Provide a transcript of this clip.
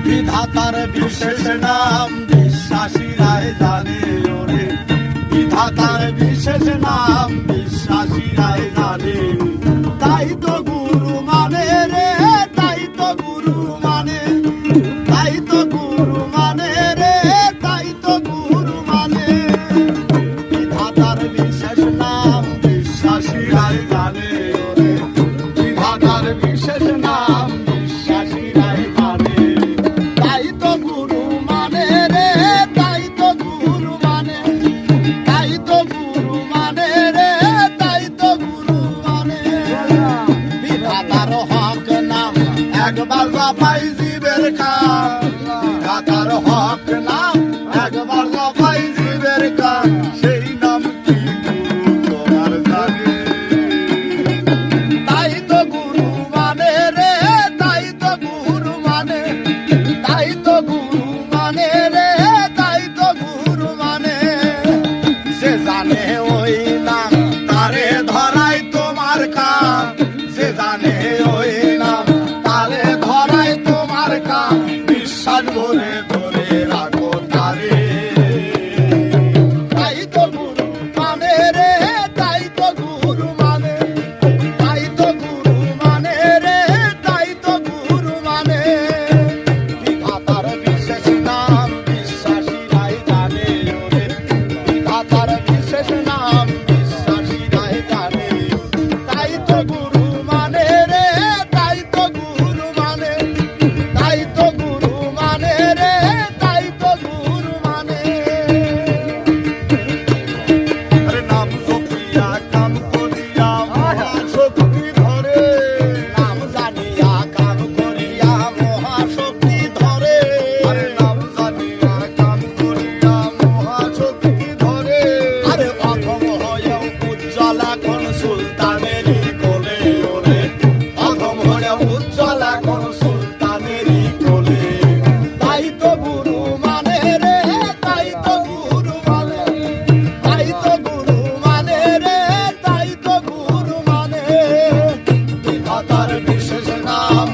বিধাতার বিশেষ নাম বিশ্বাসীরাই জানে ওরে, বিধাতার বিশেষ নাম বিশ্বাসীরাই জানে। তাই তো গুরু মানে রে, তাই তো গুরু মানে, তাই তো গুরু মানে রে, তাই তো গুরু মানে। বিধাতার বিশেষ নাম বিশ্বাসীরাই জানে ওরে, বিধাতার বিশেষ নাম বিশ্বাসীরাই জানে। তাই তো গুরু মানে রে, তাই তো গুরু মানে, তাই তো গুরু মানে রে, তাই তো গুরু মানে। বিধাতার হক নাম একবার জপাই জীবের কাম, বিধাতার হক নাম একবার জপাই জীবের কাম, সেই নাম কি গুরু তোমার জানে। তাই তো গুরু মানে রে, তাই তো গুরু মানে, তাই তো গুরু মানে রে, তাই তো গুরু মানে। সে জানে ওই নাম তারে ধরাই তোমার কাম, সে জানে ওই নাম তারে ধরাই তোমার কাম, বিশ্বাস ভরে ধরে রাখো তারে। তাই তো গুরু মানে রে, তাই তো গুরু মানে, তাই তো গুরু মানে রে, তাই তো গুরু মানে। বিধাতার বিশেষ নাম বিশ্বাসীরাই জানে ওরে, বিধাতার বিশেষ নাম বিশ্বাসীরাই জানে। তাই তো গুরু মানে রে, তাই তো গুরু মানে, তাই তো গুরু মানে রে, তাই তো গুরু মানে। আরে নাম জপিয়া কাম করিয়া মহাশক্তি ধরে, নাম জানিয়া কাম করিয়া মহাশক্তি ধরে। আরে নাম জানিয়া কাম করিয়া মহাশক্তি ধরে। আরে অথম হয়েও উজ্জ্বল এখন সুলতানেরই কোলে ওরে, অথম হয়েও উজ্জ্বল এখন সুলতানেরই কোলে। তাই তো গুরু মানে রে, তাই তো গুরু মানে, তাই তো গুরু মানে রে, তাই তো গুরু মানে। বিধাতার বিশেষ নাম